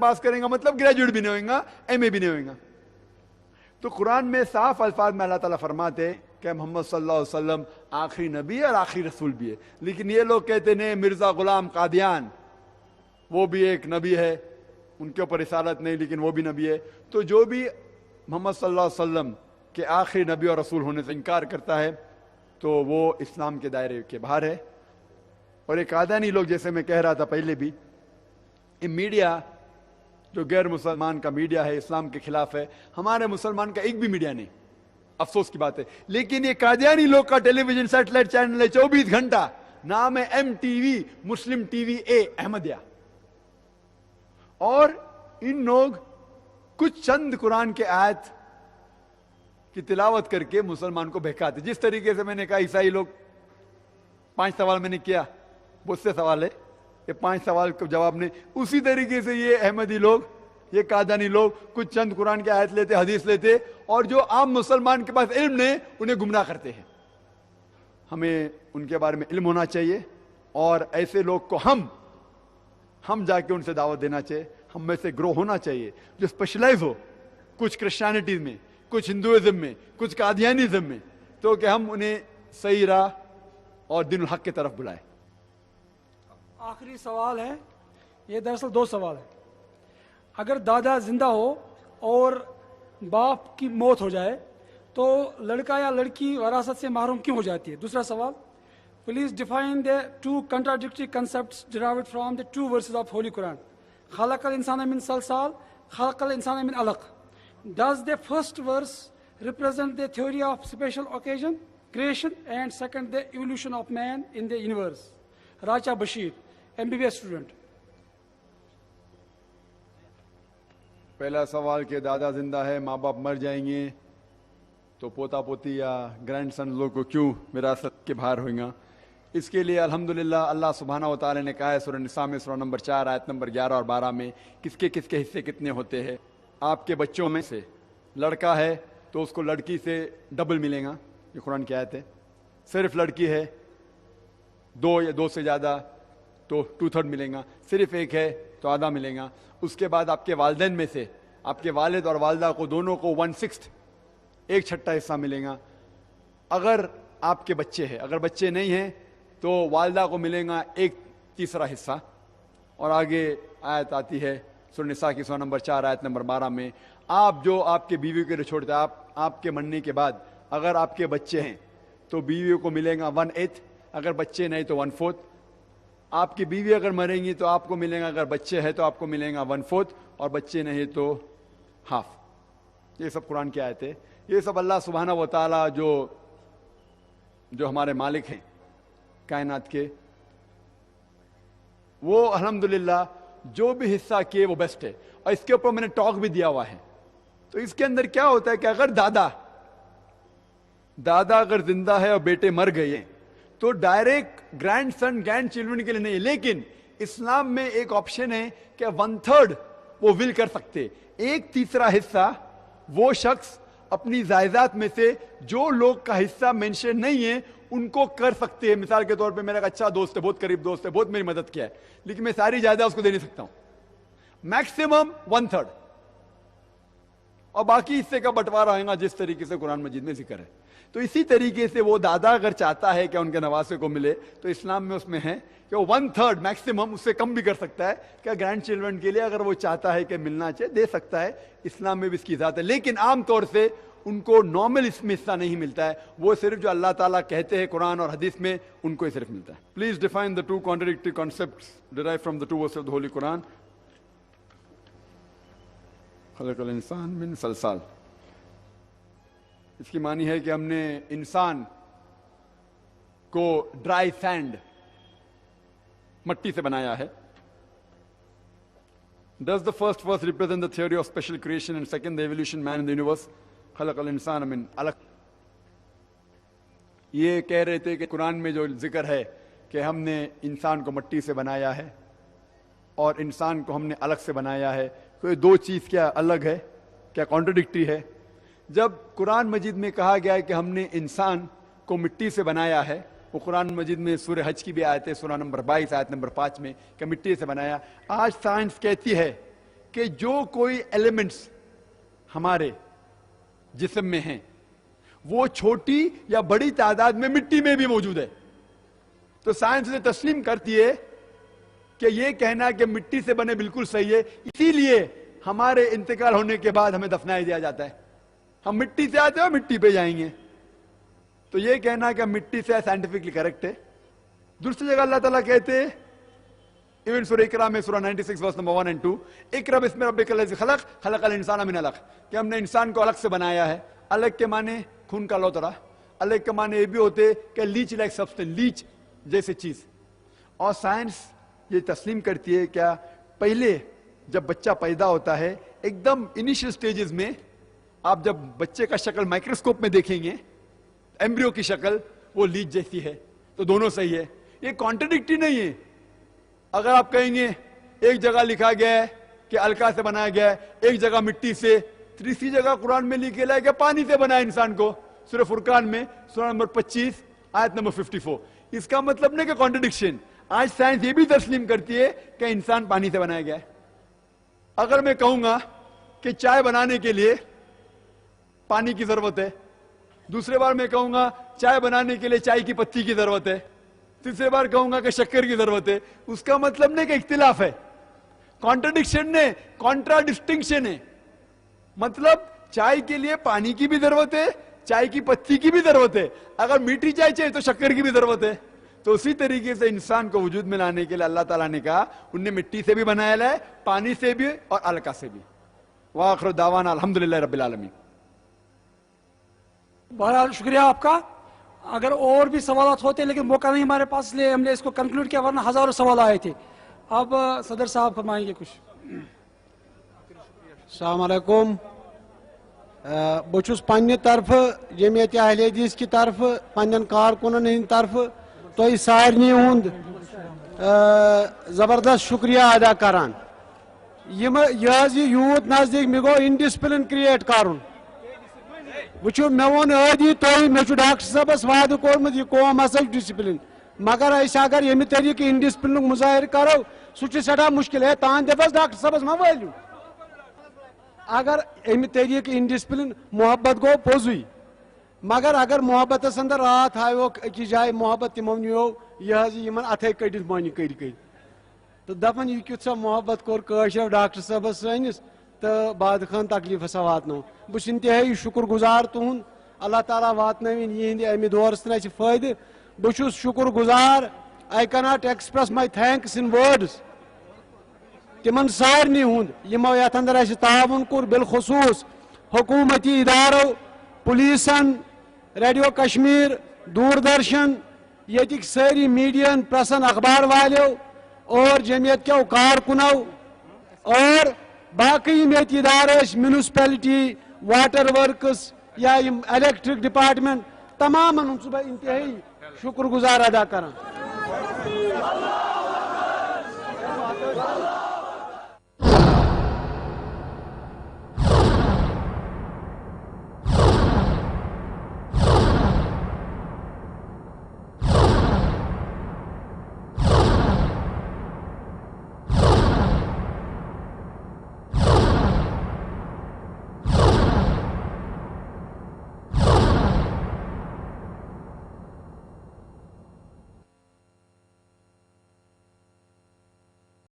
पास करेगा मतलब ग्रेजुएट भी नहीं होगा, एमए भी नहीं होगा। तो कुरान में साफ अल्फाज में अल्लाह ताला फरमाते हैं कि मोहम्मद सल्लल्लाहु अलैहि वसल्लम आखिरी नबी है और आखिरी रसूल भी है। लेकिन ये लोग कहते हैं मिर्जा गुलाम कादियान वो भी एक नबी है, उनके ऊपर रिसालत नहीं लेकिन वो भी नबी है। तो जो भी मोहम्मद सल्लल्लाहु अलैहि वसल्लम के आखिरी नबी और रसूल होने से इनकार करता है तो वो इस्लाम के दायरे के बाहर है। और ये कादियानी लोग, जैसे मैं कह रहा था पहले भी, ये मीडिया जो गैर मुसलमान का मीडिया है, इस्लाम के खिलाफ है, हमारे मुसलमान का एक भी मीडिया नहीं, अफसोस की बात है। लेकिन ये कादियानी लोग का टेलीविजन सैटेलाइट चैनल है 24 घंटा, नाम है MTV, मुस्लिम टीवी ए अहमदिया। और इन लोग कुछ चंद कुरान के आयत की तिलावत करके मुसलमान को बहकाते। जिस तरीके से मैंने कहा ईसाई लोग, 5 सवाल मैंने किया, बहुत से सवाल है, ये 5 सवाल को जवाब नहीं, उसी तरीके से ये अहमदी लोग, ये कादियानी लोग कुछ चंद कुरान के आयत लेते, हदीस लेते, और जो आम मुसलमान के पास इल्म नहीं उन्हें गुमराह करते हैं। हमें उनके बारे में इल्म होना चाहिए और ऐसे लोग को हम जाके उनसे दावत देना चाहिए। हम में से ग्रो होना चाहिए जो स्पेशलाइज हो, कुछ क्रिश्चियनिटी में, कुछ हिंदुइज्म में, कुछ कादियानिज्म में, तो कि हम उन्हें सही राह और दीनुल हक की तरफ बुलाएं। आखिरी सवाल है, ये दरअसल 2 सवाल है। अगर दादा जिंदा हो और बाप की मौत हो जाए तो लड़का या लड़की वरासत से महरूम क्यों हो जाती है? दूसरा सवाल, please define the 2 contradictory concepts derived from the 2 verses of Holy Quran. खलक़ल इंसान मिन सलसाल, खलक़ल इंसान मिन अलक़. Does the first verse represent the theory of special occasion, creation, and second the evolution of man in the universe? Racha Bashir, MBBS student. पहला सवाल कि दादा जिंदा है, माँ बाप मर जाएंगे तो पोता पोती या ग्रैंड सन लोग को क्यों विरासत के बाहर होगा? इसके लिए अल्हम्दुलिल्लाह अल्लाह सुब्हानहू व तआला ने कहा है सूरह निसा में सूरह नंबर 4 आयत नंबर 11 और 12 में किसके किसके हिस्से कितने होते हैं। आपके बच्चों में से लड़का है तो उसको लड़की से डबल मिलेगा, ये कुरान की आयत है। सिर्फ लड़की है 2 या 2 से ज़्यादा तो 2/3 मिलेगा, सिर्फ एक है तो आधा मिलेगा। उसके बाद आपके वालिदैन में से आपके वालिद और वालदा को दोनों को 1/6 1/6 हिस्सा मिलेगा। अगर आपके बच्चे हैं, अगर बच्चे नहीं हैं तो वालदा को मिलेगा 1/3 हिस्सा। और आगे आयत आती है सूरह निसा की सूरह नंबर 4 आयत नंबर 12 में, आप जो आपके बीवी के लिए छोड़ते हैं, आपके मरने के बाद अगर आपके बच्चे हैं तो बीवी को मिलेगा 1/8, अगर बच्चे नहीं तो 1/4। आपकी बीवी अगर मरेंगी तो आपको मिलेगा, अगर बच्चे हैं तो आपको मिलेगा 1/4 और बच्चे नहीं तो हाफ। ये सब कुरान की आयत है। ये सब अल्लाह सुब्हानहू व तआला जो हमारे मालिक हैं कायनात के, वो अल्हम्दुलिल्लाह जो भी हिस्सा किए वो बेस्ट है। और इसके ऊपर मैंने टॉक भी दिया हुआ है। तो इसके अंदर क्या होता है कि अगर दादा अगर जिंदा है और बेटे मर गए तो direct grand son grand children के लिए नहीं है, लेकिन इस्लाम में एक ऑप्शन है कि 1/3 वो विल कर सकते, 1/3 हिस्सा वो शख्स अपनी जायदाद में से जो लोग का हिस्सा मेंशन नहीं है उनको कर सकते हैं। मिसाल के तौर पे मेरा एक अच्छा दोस्त है, बहुत करीब दोस्त है, बहुत मेरी मदद किया है, लेकिन मैं सारी जायदाद उसको दे नहीं सकता हूं। मैक्सिमम 1/3 और बाकी हिस्से का बंटवारा होगा जिस तरीके से कुरान मजीद में जिक्र है। तो इसी तरीके से वो दादा अगर चाहता है कि उनके नवासे को मिले तो इस्लाम में उसमें है कि वो 1/3 मैक्सिमम, उससे कम भी कर सकता है क्या ग्रैंड चिल्ड्रन के लिए अगर वो चाहता है कि मिलना चाहिए दे सकता है। इस्लाम में भी इसकी इजाजत है, लेकिन आमतौर से उनको नॉर्मल इसमें हिस्सा नहीं मिलता है, वो सिर्फ जो अल्लाह ताला कहते हैं कुरान और हदीस में उनको ही सिर्फ मिलता है। Please define the 2 contradictory concepts derived from the 2 verses of the Holy Quran. खलक़ल इंसान मिन सलसाल, इसकी मानी है कि हमने इंसान को ड्राई सैंड मट्टी से बनाया है। Does the first verse represent the theory of special creation and second the evolution man in the universe? खलक़ल इंसान मिन अलक़। ये कह रहे थे कि कुरान में जो जिक्र है कि हमने इंसान को मट्टी से बनाया है और इंसान को हमने अलग से बनाया है, तो ये 2 चीज़ क्या अलग है, क्या कॉन्ट्रडिक्टरी है? जब कुरान मजीद में कहा गया है कि हमने इंसान को मिट्टी से बनाया है, वो कुरान मजीद में सूरह हज की भी आयत है, सूरह नंबर 22 आयत नंबर 5 में कि मिट्टी से बनाया। आज साइंस कहती है کہ جو کوئی ایلیمنٹس ہمارے جسم میں ہیں وہ چھوٹی یا بڑی تعداد میں مٹی میں بھی موجود ہے. تو سائنس نے تسلیم کرتی ہے کہ یہ کہنا کہ مٹی سے بنے بالکل صحیح ہے, اسی لیے ہمارے انتقال ہونے کے بعد ہمیں دفنائی دیا جاتا ہے. ہم مٹی سے آتے ہیں اور مٹی پہ جائیں گے. تو یہ کہنا کہ مٹی سے سائنٹیفکلی کریکٹ ہے. دوسری جگہ اللہ تعالیٰ کہتے ہیں ایون سورہ اقرا میں سورہ 96 ورس نمبر 1 اور 2, اقرا بسم ربک الذی خلق خلق الانسان من علق, کہ ہم نے انسان کو الگ سے بنایا ہے. الگ کے معنی خون کا لوترا, الگ کے معنی یہ بھی ہوتے کہ لیچ لائک سبسٹنس, لیچ جیسے چیز. اور سائنس یہ تسلیم کرتی ہے کیا پہلے جب بچہ پیدا ہوتا ہے ایک دم انیشل سٹیجز میں آپ جب بچے کا شکل مائکروسکوپ میں دیکھیں گے ایمبریو کی شکل وہ لیچ جیسی ہے. تو دونوں صحیح ہے, یہ کانٹرڈکٹری نہیں ہے. اگر آپ کہیں گے ایک جگہ لکھا گیا ہے کہ الکا سے بنایا گیا ہے, ایک جگہ مٹی سے, تیسری جگہ قرآن میں لکھا ہے کہ پانی سے بنایا انسان کو, سورہ فرقان میں سورہ نمبر 25 آیت نمبر 54. اس کا مطلب نہیں کہ کانٹرڈکشن. آج سائنس یہ بھی تسلیم کرتی ہے کہ انسان پانی سے بنایا گیا ہے. اگر میں کہوں گا کہ چائے بنانے کے لیے پانی کی ضرورت ہے, دوسرے بار میں کہوں گا چائے بنانے کے لیے چائے کی پتی کی ضرورت ہے, تیسرے بار کہوں گا کہ شکر کی ضرورت ہے, اس کا مطلب نہیں کہ اختلاف ہے, کانٹرڈکشن نے, کانٹرا ڈسٹنکشن ہے. مطلب چائے کے لیے پانی کی بھی ضرورت ہے, چائے کی پتی کی بھی ضرورت ہے. اگر میٹھی چائے چاہیے تو شکر کی بھی ضرورت ہے. تو اسی طریقے سے انسان کو وجود میں لانے کے لیے اللہ تعالیٰ نے کہا ان نے مٹی سے بھی بنایا ہے, پانی سے بھی اور الکا سے بھی. وآخر دعوانا الحمدللہ رب العالمین. بہرحال شکریہ آپ کا. اگر اور بھی سوالات ہوتے لیکن موقع نہیں ہمارے پاس, لیے ہم نے اس کو کنکلوڈ کیا, ورنہ ہزاروں سوال آئے تھے. اب صدر صاحب فرمائیں گے کچھ. السلام علیکم. بہٕ چھُس پننہِ طرفہٕ جمعیت اہل حدیث کی طرفہٕ پننٮ۪ن کارکُنن ہٕنٛدِ طرفہٕ تۄہہِ سارنٕے ہُنٛد زبردست شکریہ ادا کران. یہ حظ یہ یوٗت نزدیٖک مےٚ گوٚو اِنڈسپلن کریٹ کرُن. وٕچھِو مےٚ ووٚن ٲدی تۄہہِ مےٚ چھُ ڈاکٹر صٲبس وعدٕ کوٚرمُت یہِ قوم ہسا چھُ ڈسپلن, مگر أسۍ اگر ییٚمہِ طریٖقہٕ اِنڈسپلنُک مظٲہرٕ کرو سُہ چھُ سٮ۪ٹھاہ مُشکل. ہے تان دپس ڈاکٹر صٲبس ما وٲلِو. اگر امہِ طریٖقہٕ اِنڈسپلن محبت گوٚو پوٚزُے, مگر اگر محبتس اندر راتھ ہاووکھ أکِس جایہِ محبت تِمو نِیو یہِ حظ یِمن اتھے کٔڑِتھ مۄنہِ کٔرۍ کٔرۍ تہٕ دپان یہِ کیُتھ سا محبت کوٚر کٲشرو ڈاکٹر صٲبس سٲنِس تہٕ باد خان تکلیٖف ہسا واتنو. بہٕ چھُس انتہٲیی شُکر گُزار تُہُنٛد. اللہ تعالیٰ واتنٲوِن یِہنٛدِ امہِ دورس تہٕ اَسہِ فٲیدٕ. بہٕ چھُس شُکر گُزار. I cannot express my thanks in words تِمن سارنٕے ہُنٛد یِمو یتھ اندر اَسہِ تعاوُن کوٚر, بالخصوٗص حکوٗمتی ادارو, پُلیٖسن, ریڈیو کشمیر, دوٗردرشن, ییٚتِکۍ سٲری میٖڈیاہن, پریسن, اخبار والیو اور جمعیت کیو کارکنو اور باقی یِم ییٚتہِ ادارٕ ٲسۍ میونسپلٹی, واٹر ورکس یا یِم الیکٹرک ڈپارٹمنٹ, تمامن ہُنٛد چھُس بہٕ انتہٲیی شُکر گُزار ادا کران.